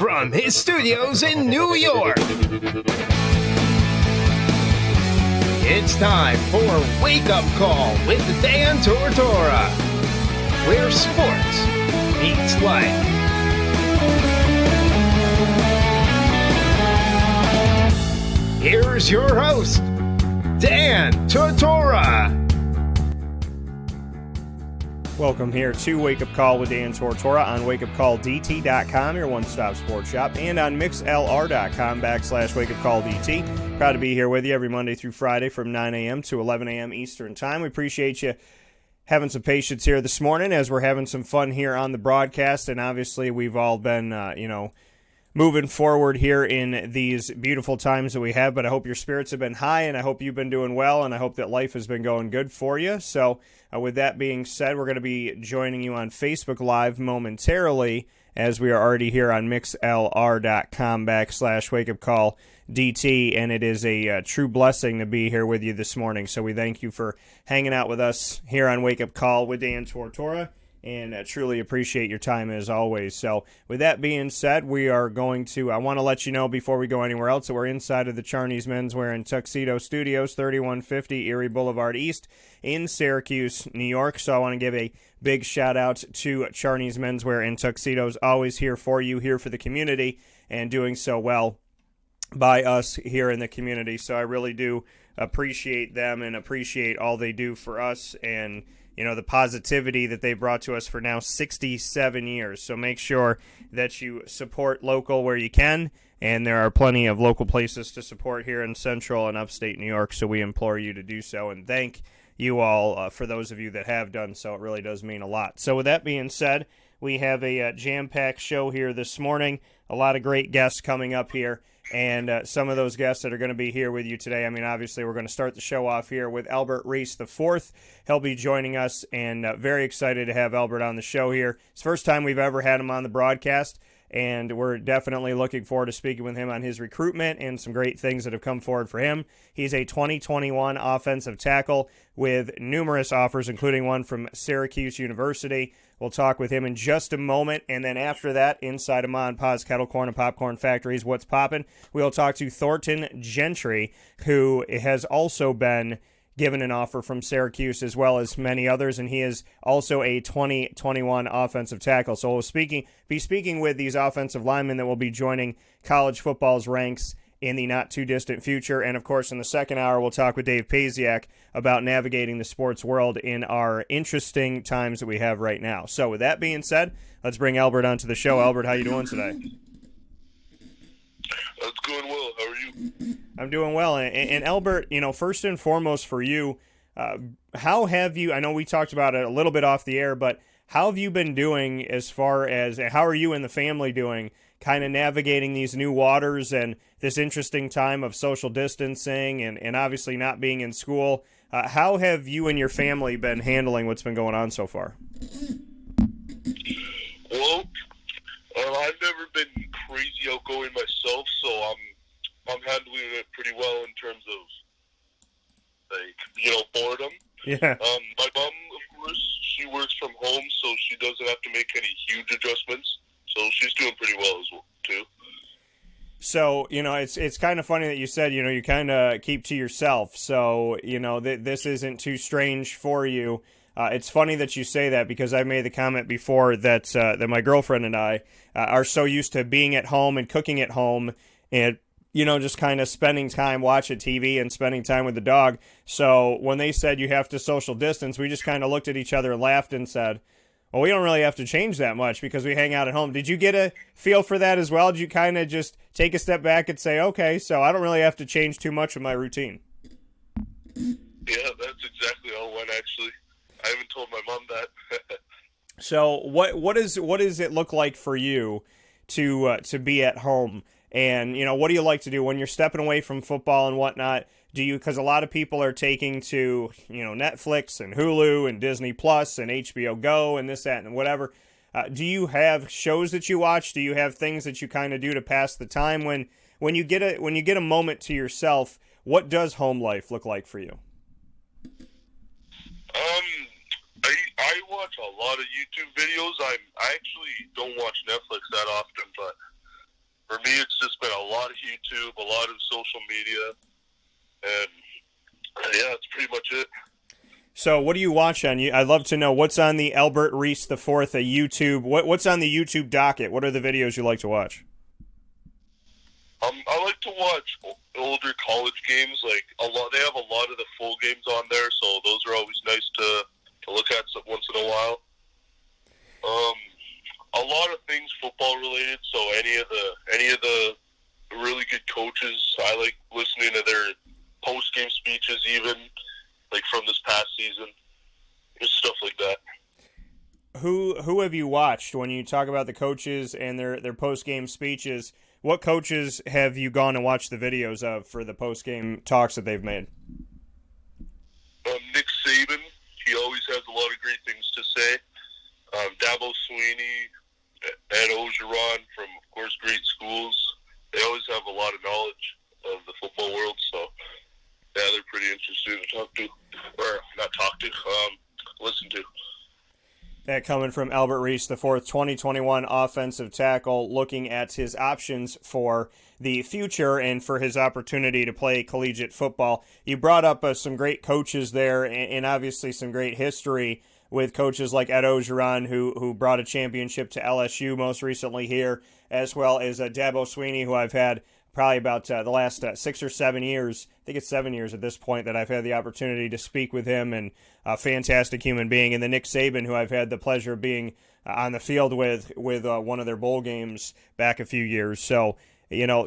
from his studios in New York, it's time for Wake Up Call with Dan Tortora, where sports meets life. Here's your host, Dan Tortora. Welcome here to Wake Up Call with Dan Tortora on wakeupcalldt.com, your one-stop sports shop, and on mixlr.com/wakeupcalldt. Proud to be here with you every Monday through Friday from 9 a.m. to 11 a.m. Eastern Time. We appreciate you having some patience here this morning as we're having some fun here on the broadcast, and obviously we've all been, moving forward here in these beautiful times that we have, but I hope your spirits have been high, and I hope you've been doing well, and I hope that life has been going good for you. So with that being said, we're going to be joining you on Facebook Live momentarily, as we are already here on mixlr.com/wakeupcalldt, and it is a true blessing to be here with you this morning. So we thank you for hanging out with us here on Wake Up Call with Dan Tortora, and truly appreciate your time as always. So with that being said, I want to let you know before we go anywhere else that we're inside of the Charney's Menswear and Tuxedo Studios, 3150 Erie Boulevard East in Syracuse, New York. So I want to give a big shout out to Charney's Menswear and Tuxedos, always here for you, here for the community, and doing so well by us here in the community. So I really do appreciate them and appreciate all they do for us, and the positivity that they brought to us for now 67 years. So make sure that you support local where you can, and there are plenty of local places to support here in central and upstate New York, so we implore you to do so, and thank you all for those of you that have done so. It really does mean a lot. So with that being said, we have a jam-packed show here this morning, a lot of great guests coming up here. And some of those guests that are going to be here with you today, obviously we're going to start the show off here with Albert Reese IV. He'll be joining us, and very excited to have Albert on the show here. It's the first time we've ever had him on the broadcast, and we're definitely looking forward to speaking with him on his recruitment and some great things that have come forward for him. He's a 2021 offensive tackle with numerous offers, including one from Syracuse University. We'll talk with him in just a moment, and then after that, inside of Ma and Pa's Kettle Corn and Popcorn Factories, what's poppin'? We'll talk to Thornton Gentry, who has also been given an offer from Syracuse as well as many others, and he is also a 2021 offensive tackle. So we'll be speaking with these offensive linemen that will be joining college football's ranks in the not-too-distant future. And, of course, in the second hour, we'll talk with Dave Paziak about navigating the sports world in our interesting times that we have right now. So with that being said, let's bring Albert onto the show. Albert, how you doing today? That's going well. How are you? I'm doing well. And Albert, first and foremost for you, how have you, I know we talked about it a little bit off the air, but how have you been doing as far as, how are you and the family doing kind of navigating these new waters and this interesting time of social distancing and obviously not being in school? How have you and your family been handling what's been going on so far? Well, I've never been crazy outgoing myself, so I'm handling it pretty well in terms of boredom. Yeah. My mom, of course, she works from home, so she doesn't have to make any huge adjustments. So she's doing pretty well as well, too. So, it's kind of funny that you said, you kind of keep to yourself. So, this isn't too strange for you. It's funny that you say that because I made the comment before that my girlfriend and I are so used to being at home and cooking at home and, just kind of spending time watching TV and spending time with the dog. So when they said you have to social distance, we just kind of looked at each other and laughed and said, well, we don't really have to change that much because we hang out at home. Did you get a feel for that as well? Did you kind of just take a step back and say, okay, so I don't really have to change too much of my routine? Yeah, that's exactly how it went, actually. I haven't told my mom that. So what does it look like for you to be at home? And, what do you like to do when you're stepping away from football and whatnot? Because a lot of people are taking to, Netflix and Hulu and Disney Plus and HBO Go and this, that, and whatever. Do you have shows that you watch? Do you have things that you kind of do to pass the time when you get a moment to yourself? What does home life look like for you? I watch a lot of YouTube videos. I actually don't watch Netflix that often, but me, it's just been a lot of YouTube, a lot of social media, and yeah, that's pretty much it. So what do you watch on? I'd love to know what's on the Albert Reese the Fourth, YouTube. What's on the YouTube docket? What are the videos you like to watch? I like to watch older college games. Like they have a lot of the full games on there, so those are always nice to look at once in a while. A lot of things football related. So any of the really good coaches, I like listening to their post game speeches, even like from this past season, just stuff like that. Who have you watched when you talk about the coaches and their post game speeches? What coaches have you gone and watched the videos of for the post game talks that they've made? Nick Saban, he always has a lot of great things to say. Dabo Sweeney, Ed Ogeron from, of course, great schools. They always have a lot of knowledge of the football world, so yeah, they're pretty interesting to talk to, or not talk to, listen to. That coming from Albert Reese, the fourth 2021 offensive tackle, looking at his options for the future and for his opportunity to play collegiate football. You brought up some great coaches there, and obviously some great history with coaches like Ed Ogeron, who brought a championship to LSU most recently here, as well as Dabo Sweeney, who I've had probably about the last 6 or 7 years. I think it's 7 years at this point that I've had the opportunity to speak with him, and a fantastic human being. And then Nick Saban, who I've had the pleasure of being on the field with one of their bowl games back a few years. So,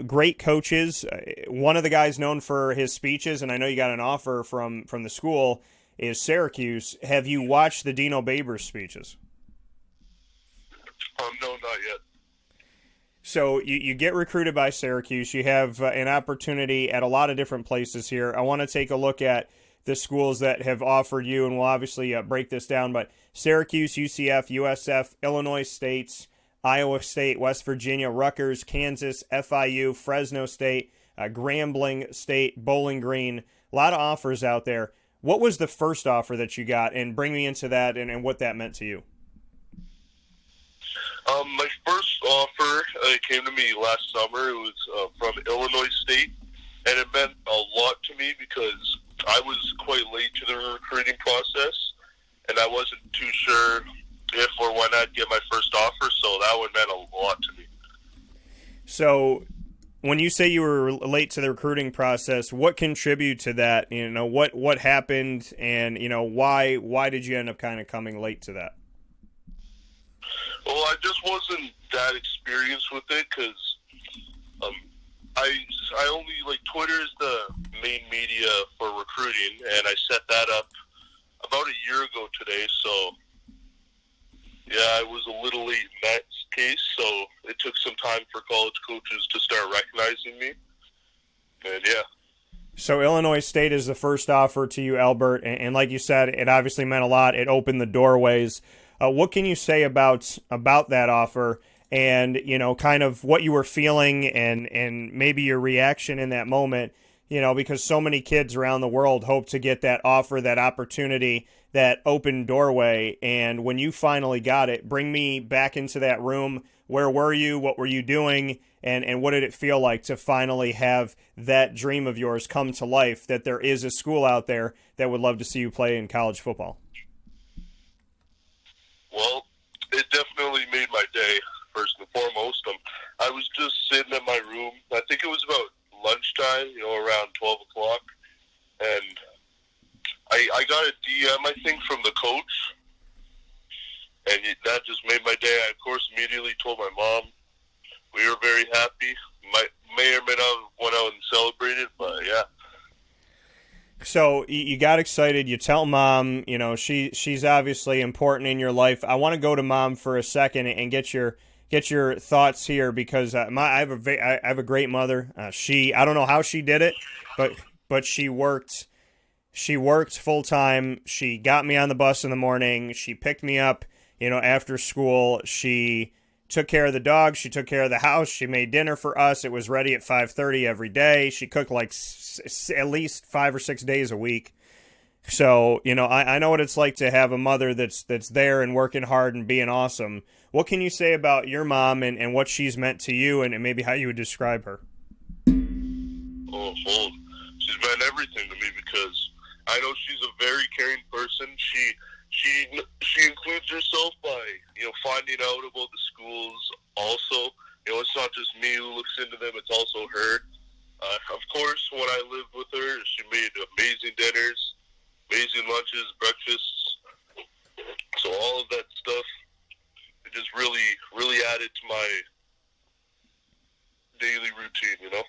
great coaches. One of the guys known for his speeches, and I know you got an offer from the school, is Syracuse. Have you watched the Dino Babers speeches? No, not yet. So you get recruited by Syracuse. You have an opportunity at a lot of different places here. I want to take a look at the schools that have offered you, and we'll obviously break this down, but Syracuse, UCF, USF, Illinois State, Iowa State, West Virginia, Rutgers, Kansas, FIU, Fresno State, Grambling State, Bowling Green. A lot of offers out there. What was the first offer that you got, and bring me into that and what that meant to you? My first offer came to me last summer. It was from Illinois State, and it meant a lot to me because I was quite late to the recruiting process, and I wasn't too sure if or when I'd get my first offer, so that one meant a lot to me. So when you say you were late to the recruiting process, what contributed to that? What happened, and why did you end up kind of coming late to that? Well, I just wasn't that experienced with it because I only, Twitter is the main media for recruiting, and I set that up about a year ago today, so yeah, I was a little late in that case, so it took some time for college coaches to start recognizing me, and yeah. So Illinois State is the first offer to you, Albert, and like you said, it obviously meant a lot. It opened the doorways. What can you say about that offer, and kind of what you were feeling, and maybe your reaction in that moment? Because so many kids around the world hope to get that offer, that opportunity, that open doorway. And when you finally got it, bring me back into that room. Where were you? What were you doing? And what did it feel like to finally have that dream of yours come to life, that there is a school out there that would love to see you play in college football? Well, it definitely made my day, first and foremost. I was just sitting in my room. I think it was about lunchtime, around 12 o'clock. And I got a DM, I think, from the coach. And that just made my day. I, of course, immediately told my mom. We were very happy. May or may not have went out and celebrated, but yeah. So you got excited. You tell mom, she's obviously important in your life. I want to go to mom for a second and get your thoughts here, because I have a great mother. I don't know how she did it, but she worked full time. She got me on the bus in the morning. She picked me up, after school. She took care of the dog. She took care of the house. She made dinner for us. It was ready at 5:30 every day. She cooked at least 5 or 6 days a week. So, I know what it's like to have a mother that's there and working hard and being awesome. What can you say about your mom and what she's meant to you and maybe how you would describe her? Oh, well, she's meant everything to me because I know she's a very caring person. She includes herself by, finding out about the schools also. It's not just me who looks into them, it's also her. Of course, when I lived with her, she made amazing dinners, amazing lunches, breakfasts. So all of that stuff, it just really, really added to my daily routine,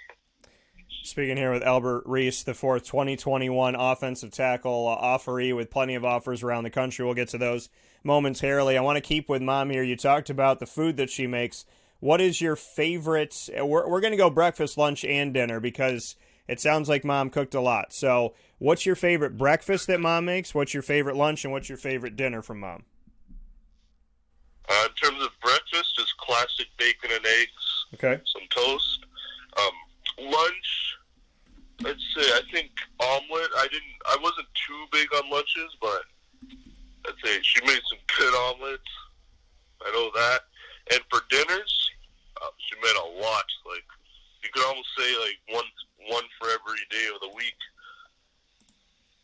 Speaking here with Albert Reese, the fourth 2021 offensive tackle offeree with plenty of offers around the country. We'll get to those momentarily. I want to keep with Mom here. You talked about the food that she makes. What is your favorite? We're going to go breakfast, lunch, and dinner because it sounds like Mom cooked a lot. So what's your favorite breakfast that Mom makes? What's your favorite lunch? And what's your favorite dinner from Mom? In terms of breakfast, just classic bacon and eggs. Okay. Some toast. Lunch, let's say, I think omelet. I wasn't too big on lunches, but I'd say she made some good omelets. I know that. And for dinners, she made a lot. Like, you could almost say, like, one for every day of the week.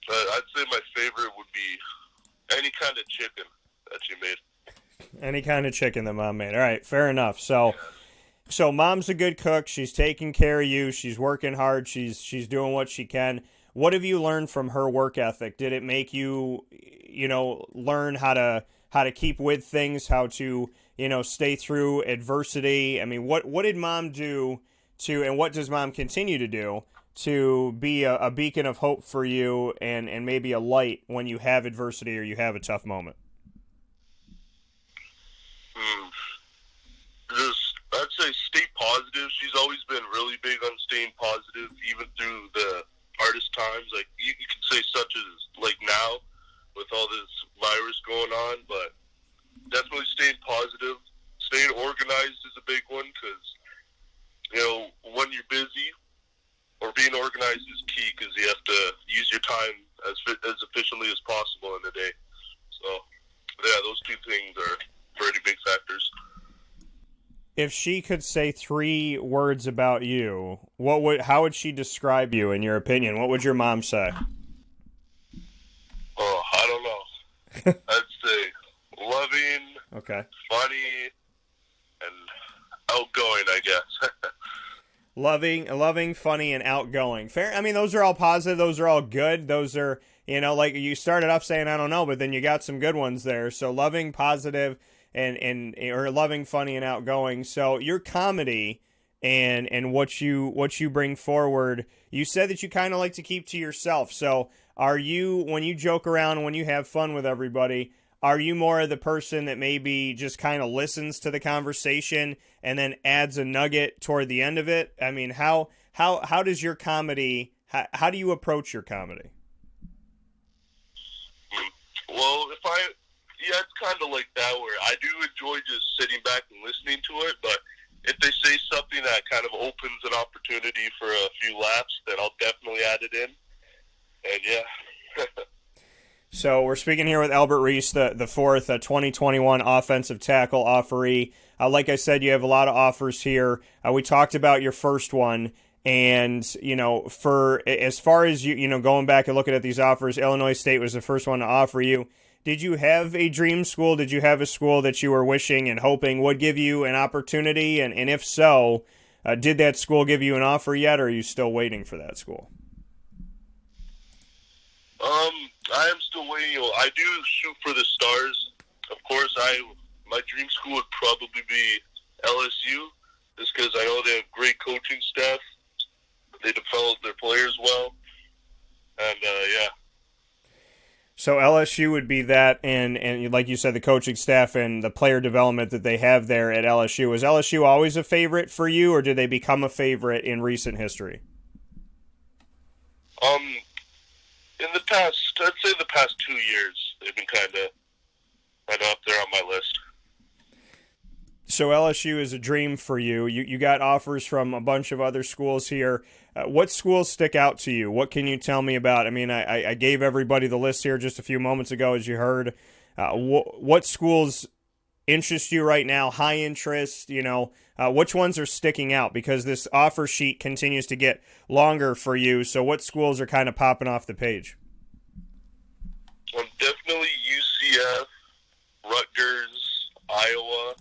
But I'd say my favorite would be any kind of chicken that she made. Any kind of chicken that Mom made. All right, fair enough. So Mom's a good cook. She's taking care of you. She's working hard. She's doing what she can. What have you learned from her work ethic? Did it make you, learn how to keep with things, how to, stay through adversity? I mean, what did Mom do and what does Mom continue to do to be a beacon of hope for you and maybe a light when you have adversity or you have a tough moment? I'd say stay positive. She's always been really big on staying positive, even through the hardest times. Like, you could say such as, like, now, with all this virus going on, but definitely staying positive. Staying organized is a big one, because, when you're busy, or being organized is key, because you have to use your time as efficiently as possible in the day. So, yeah, those two things are pretty big factors. If she could say 3 words about you, how would she describe you in your opinion? What would your mom say? Oh, I don't know. I'd say loving, okay, funny, and outgoing, I guess. Loving, funny, and outgoing. Fair. I mean, those are all positive. Those are all good. Those are, like you started off saying, I don't know, but then you got some good ones there. So loving, positive, or loving, funny, and outgoing. So your comedy and what you bring forward, you said that you kind of like to keep to yourself. So are you, when you joke around, when you have fun with everybody, are you more of the person that maybe just kind of listens to the conversation and then adds a nugget toward the end of it? I mean, how does your comedy, how do you approach your comedy? Well, it's kind of like that, where I do enjoy just sitting back and listening to it, but if they say something that kind of opens an opportunity for a few laughs, then I'll definitely add it in. And yeah. So we're speaking here with Albert Reese, the fourth 2021 offensive tackle offeree. Like I said, you have a lot of offers here. We talked about your first one. And, for as far as you going back and looking at these offers, Illinois State was the first one to offer you. Did you have a dream school? Did you have a school that you were wishing and hoping would give you an opportunity? And if so, did that school give you an offer yet, or are you still waiting for that school? I am still waiting. I do shoot for the stars. Of course, my dream school would probably be LSU, just because I know they have great coaching staff. They develop their players well. And, yeah. So LSU would be that, and like you said, the coaching staff and the player development that they have there at LSU. Was LSU always a favorite for you, or did they become a favorite in recent history? In the past, I'd say the past 2 years, they've been kind of up there on my list. So LSU is a dream for you. You got offers from a bunch of other schools here. What schools stick out to you? What can you tell me about? I mean, I gave everybody the list here just a few moments ago, as you heard. What schools interest you right now? High interest, which ones are sticking out? Because this offer sheet continues to get longer for you. So what schools are kind of popping off the page? Definitely UCF, Rutgers, Iowa.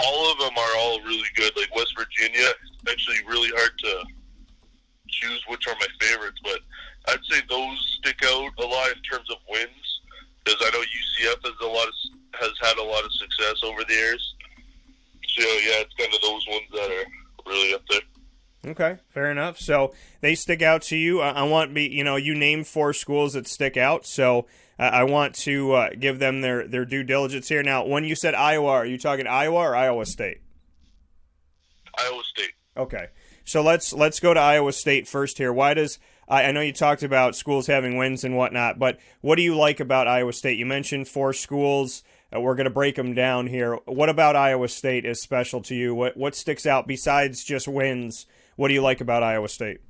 All of them are all really good. Like West Virginia, it's actually really hard to choose which are my favorites, but I'd say those stick out a lot in terms of wins, because I know UCF has had a lot of success over the years. So yeah, it's kind of those ones that are really up there. Okay, fair enough. So they stick out to you. I want you name 4 schools that stick out. So I want to give them their due diligence here. Now, when you said Iowa, are you talking Iowa or Iowa State? Iowa State. Okay, so let's go to Iowa State first here. Why does I know you talked about schools having wins and whatnot, but what do you like about Iowa State? You mentioned 4 schools. We're going to break them down here. What about Iowa State is special to you? What sticks out besides just wins? What do you like about Iowa State?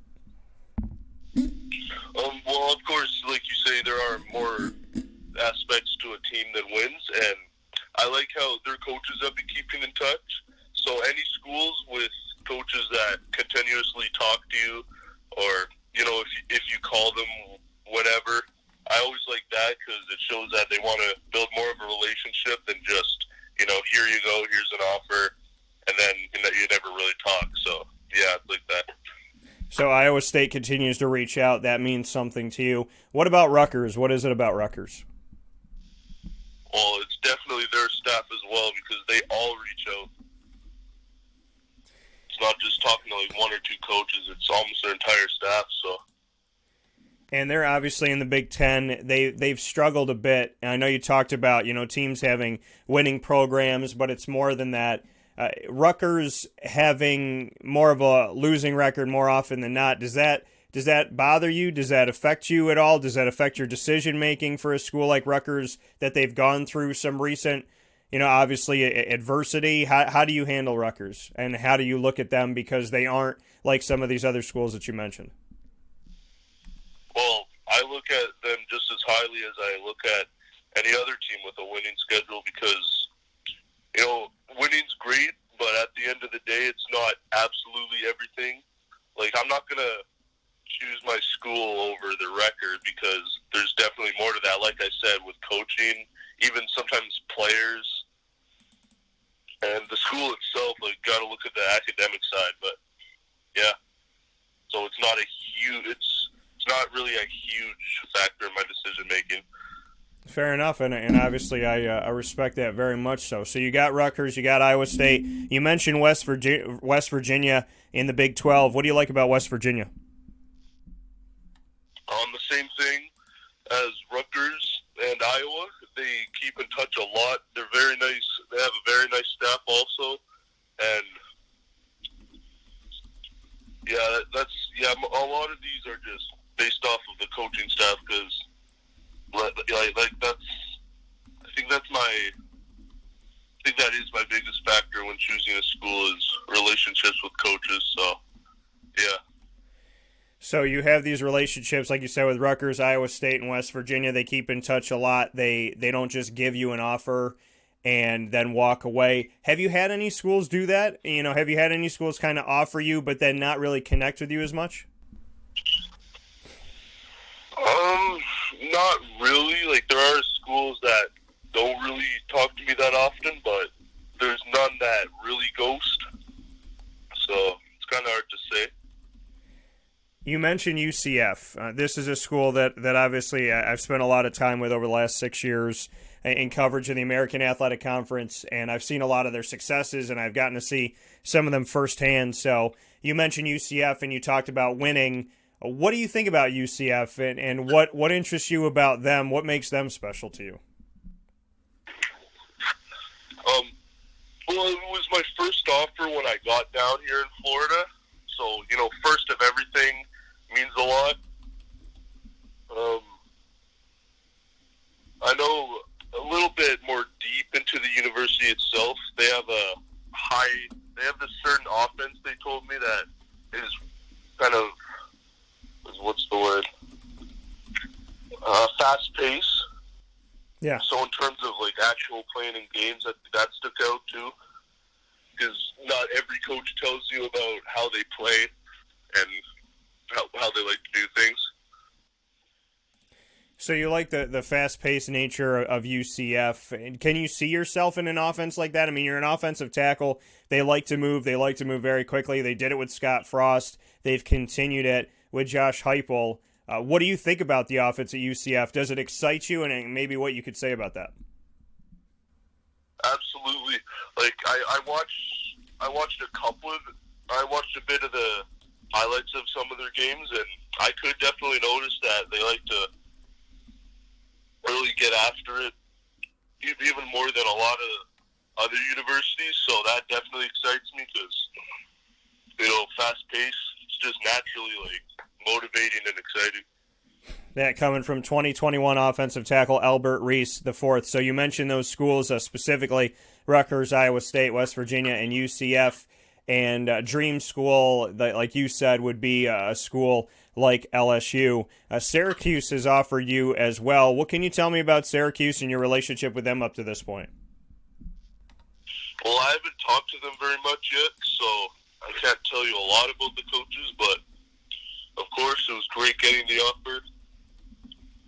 Well, of course, like you say, there are more aspects to a team than wins, and I like how their coaches have been keeping in touch. So any schools with coaches that continuously talk to you, or if you call them whatever, I always like that because it shows that they want to build more of a relationship than just here you go, here's an offer, and then you never really talk. So yeah, I like that. So Iowa State continues to reach out. That means something to you. What about Rutgers? What is it about Rutgers? Well, it's definitely their staff as well, because they all reach out. It's not just talking to like 1 or 2 coaches. It's almost their entire staff. So. And they're obviously in the Big Ten. They've struggled a bit. And I know you talked about teams having winning programs, but it's more than that. Rutgers having more of a losing record more often than not. Does that bother you? Does that affect you at all? Does that affect your decision making for a school like Rutgers that they've gone through some recent, obviously adversity? How do you handle Rutgers, and how do you look at them because they aren't like some of these other schools that you mentioned? Well, I look at them just as highly as I look at any other team with a winning schedule, because winning's great, but at the end of the day, it's not absolutely everything. Like, I'm not going to choose my school over the record, because there's definitely more to that. Like I said, with coaching, even sometimes players, and the school itself, like, got to look at the academic side. But yeah, so it's not really a huge factor in my decision making. Fair enough, and obviously I respect that very much so. So you got Rutgers, you got Iowa State. You mentioned West Virginia in the Big 12. What do you like about West Virginia? The same thing as Rutgers and Iowa. They keep in touch a lot. They're very nice. They have a very nice staff also, and a lot of these are just based off of the coaching staff, because I think that is my biggest factor when choosing a school, is relationships with coaches. So, yeah. So you have these relationships, like you said, with Rutgers, Iowa State, and West Virginia. They keep in touch a lot. They don't just give you an offer and then walk away. Have you had any schools do that? Have you had any schools kind of offer you but then not really connect with you as much? Not really. Like, there are schools that don't really talk to me that often, but there's none that really ghost. So it's kind of hard to say. You mentioned UCF. This is a school that obviously I've spent a lot of time with over the last 6 years in coverage of the American Athletic Conference, and I've seen a lot of their successes, and I've gotten to see some of them firsthand. So you mentioned UCF, and you talked about winning. What do you think about UCF, and what interests you about them? What makes them special to you? Well, it was my first offer when I got down here in Florida. So, first of everything means a lot. I know a little bit more deep into the university itself, they have this certain offense, they told me, that is kind of, what's the word, fast pace. Yeah. So in terms of like actual playing in games, that stuck out too, because not every coach tells you about how they play and how they like to do things. So you like the fast-paced nature of UCF. And can you see yourself in an offense like that? I mean, you're an offensive tackle. They like to move. They like to move very quickly. They did it with Scott Frost. They've continued it with Josh Heupel. What do you think about the offense at UCF? Does it excite you? And maybe what you could say about that? Absolutely. Like I watched a bit of the highlights of some of their games, and I could definitely notice that they like to really get after it, even more than a lot of other universities. So that definitely excites me because, fast pace, it's just naturally like motivating and exciting. That coming from 2021 offensive tackle Albert Reese the fourth. So you mentioned those schools, specifically Rutgers, Iowa State, West Virginia, and UCF. And Dream School, like you said, would be a school like LSU. Syracuse has offered you as well. What can you tell me about Syracuse and your relationship with them up to this point? Well, I haven't talked to them very much yet, so I can't tell you a lot about the coaches, but of course it was great getting the offer.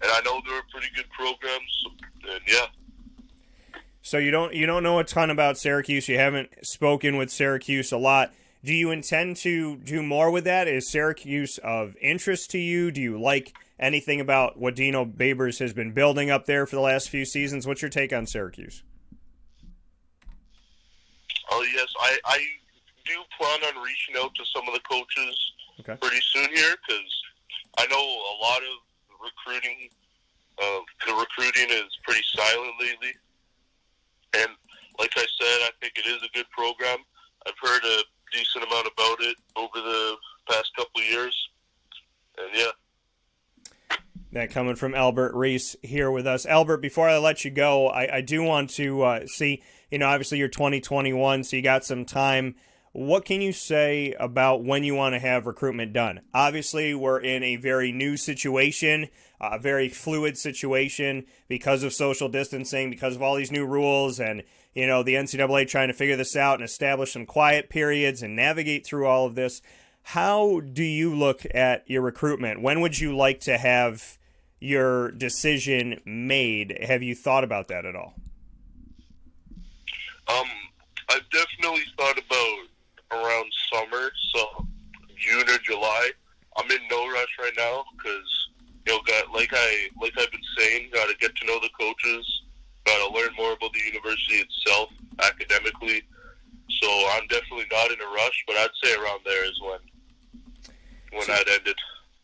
And I know they're a pretty good program, and yeah. So you don't know a ton about Syracuse. You haven't spoken with Syracuse a lot. Do you intend to do more with that? Is Syracuse of interest to you? Do you like anything about what Dino Babers has been building up there for the last few seasons? What's your take on Syracuse? Oh, yes. I do plan on reaching out to some of the coaches pretty soon here, because I know a lot of recruiting, the recruiting is pretty silent lately. And like I said, I think it is a good program. I've heard a decent amount about it over the past couple of years. And yeah. That coming from Albert Reese here with us. Albert, before I let you go, I do want to see, obviously you're 2021, so you got some time. What can you say about when you want to have recruitment done? Obviously, we're in a very new situation, a very fluid situation because of social distancing, because of all these new rules, and the NCAA trying to figure this out and establish some quiet periods and navigate through all of this. How do you look at your recruitment? When would you like to have your decision made? Have you thought about that at all? I've definitely thought about around summer, so June or July. I'm in no rush right now because, like I've been saying, got to get to know the coaches, got to learn more about the university itself academically. So I'm definitely not in a rush, but I'd say around there is when that ended.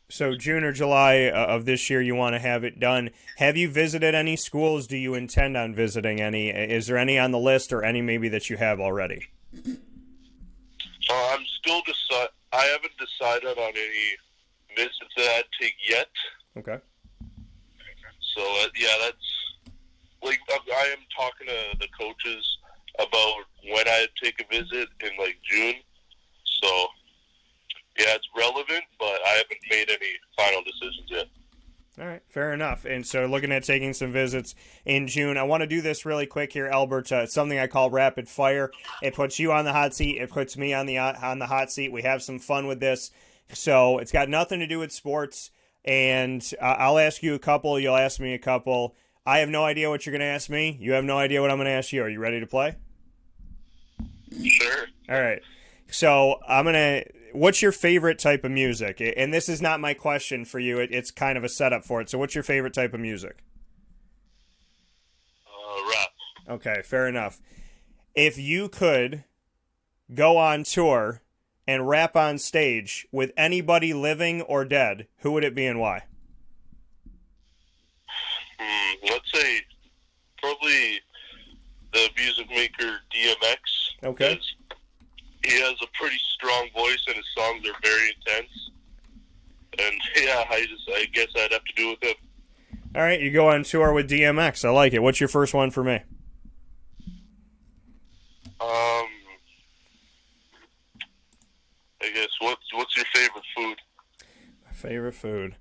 So June or July of this year, you want to have it done. Have you visited any schools? Do you intend on visiting any? Is there any on the list, or any maybe that you have already? I'm still I haven't decided on any visits that I'd take yet. Okay. So that's like I am talking to the coaches about when I'd take a visit in like June. So yeah, it's relevant, but I haven't made any final decisions yet. All right, fair enough. And so looking at taking some visits in June. I want to do this really quick here, Albert. It's something I call rapid fire. It puts you on the hot seat. It puts me on the hot seat. We have some fun with this. So it's got nothing to do with sports. And I'll ask you a couple. You'll ask me a couple. I have no idea what you're going to ask me. You have no idea what I'm going to ask you. Are you ready to play? Sure. All right. So what's your favorite type of music? And this is not my question for you. It's kind of a setup for it. So what's your favorite type of music? Rap. Okay, fair enough. If you could go on tour and rap on stage with anybody living or dead, who would it be and why? Let's say probably the music maker DMX. Okay. He has a pretty strong voice, and his songs are very intense. And yeah, I guess I'd have to do with him. All right, you go on tour with DMX. I like it. What's your first one for me? I guess what's your favorite food? My favorite food.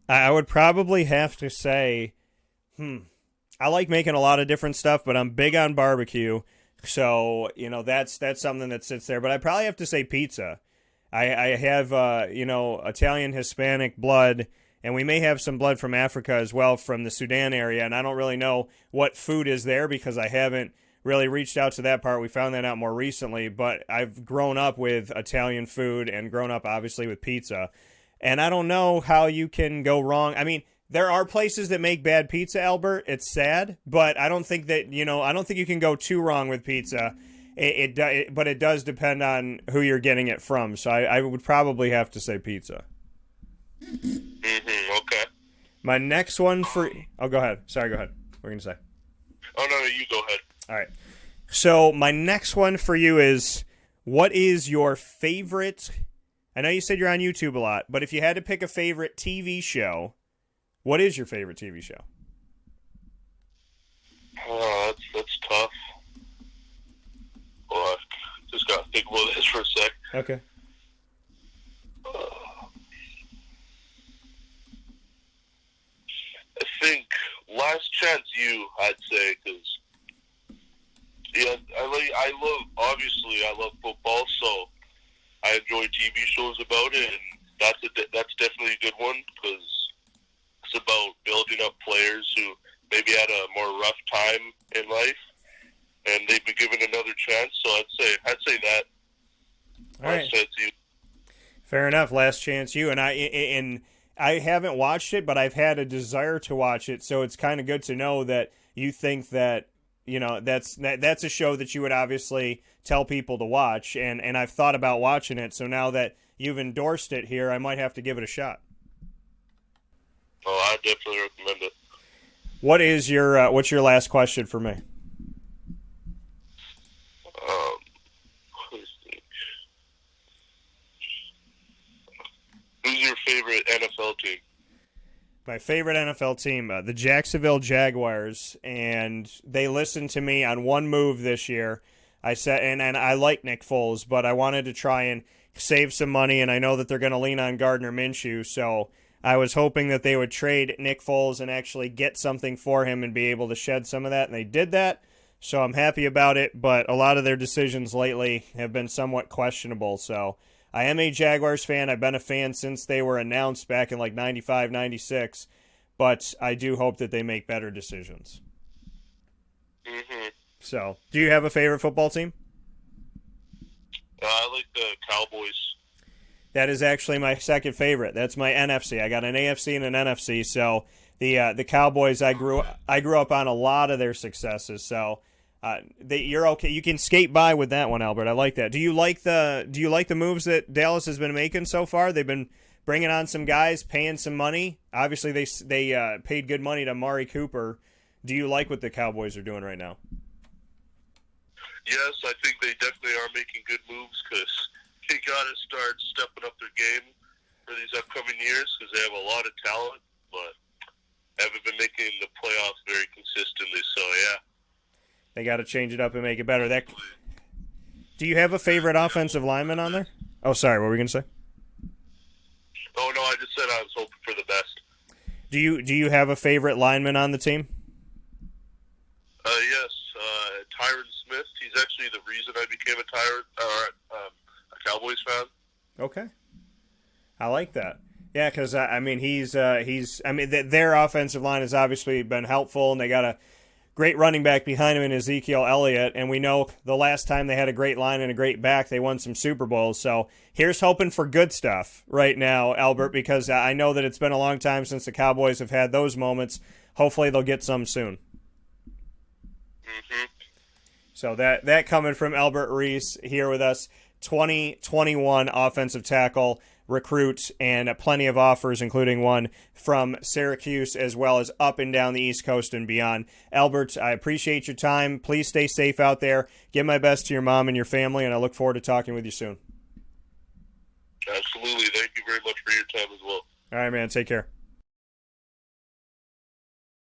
I would probably have to say, I like making a lot of different stuff, but I'm big on barbecue. So, that's something that sits there. But I probably have to say pizza. I have, Italian, Hispanic blood, and we may have some blood from Africa as well, from the Sudan area. And I don't really know what food is there because I haven't really reached out to that part. We found that out more recently. But I've grown up with Italian food and grown up, obviously, with pizza. And I don't know how you can go wrong. I mean, there are places that make bad pizza, Albert. It's sad, but I don't think that, I don't think you can go too wrong with pizza. But it does depend on who you're getting it from. So I would probably have to say pizza. Mm-hmm, okay. My next one for... Oh, go ahead. Sorry, go ahead. What are you going to say? Oh, no, you go ahead. All right. So my next one for you is, what is your favorite... I know you said you're on YouTube a lot, but if you had to pick a favorite TV show, what is your favorite TV show? Oh, that's tough. Well, I just got to think about this for a sec. Okay. I think Last Chance U, I'd say, because I love football, so I enjoy TV shows about it, and that's definitely a good one because it's about building up players who maybe had a more rough time in life, and they've been given another chance. So I'd say that. All right. Last Chance U. Fair enough. Last Chance U, and I haven't watched it, but I've had a desire to watch it. So it's kind of good to know that you think that that's a show that you would obviously tell people to watch, and I've thought about watching it. So now that you've endorsed it here, I might have to give it a shot. Oh, I definitely recommend it. What's your last question for me? Who's your favorite NFL team? My favorite NFL team, the Jacksonville Jaguars, and they listened to me on one move this year. I said, and I like Nick Foles, but I wanted to try and save some money, and I know that they're going to lean on Gardner Minshew, so I was hoping that they would trade Nick Foles and actually get something for him and be able to shed some of that, and they did that, so I'm happy about it, but a lot of their decisions lately have been somewhat questionable, so I am a Jaguars fan. I've been a fan since they were announced back in like 95, 96, but I do hope that they make better decisions. Mm-hmm. So, do you have a favorite football team? I like the Cowboys. That is actually my second favorite. That's my NFC. I got an AFC and an NFC. So the Cowboys, I grew up on a lot of their successes. So you're okay. You can skate by with that one, Albert. I like that. Do you like the moves that Dallas has been making so far? They've been bringing on some guys, paying some money. Obviously, they paid good money to Amari Cooper. Do you like what the Cowboys are doing right now? Yes, I think they definitely are making good moves because they got to start stepping up their game for these upcoming years because they have a lot of talent, but haven't been making the playoffs very consistently. So, yeah. They got to change it up and make it better. Do you have a favorite offensive lineman on there? Oh, sorry. What were we going to say? Oh, no, I just said I was hoping for the best. Do you have a favorite lineman on the team? Yes, Tyron Smith. He's actually the reason I became a Cowboys fan. Okay, I like that. Yeah, because their offensive line has obviously been helpful, and they got a great running back behind him in Ezekiel Elliott, and we know the last time they had a great line and a great back, they won some Super Bowls. So here's hoping for good stuff right now, Albert, because I know that it's been a long time since the Cowboys have had those moments. Hopefully they'll get some soon. Mm-hmm. So that coming from Albert Reese here with us, 2021 offensive tackle recruit, and plenty of offers, including one from Syracuse as well as up and down the East Coast and beyond. Albert, I appreciate your time. Please stay safe out there. Give my best to your mom and your family, and I look forward to talking with you soon. Absolutely. Thank you very much for your time as well. All right, man. Take care.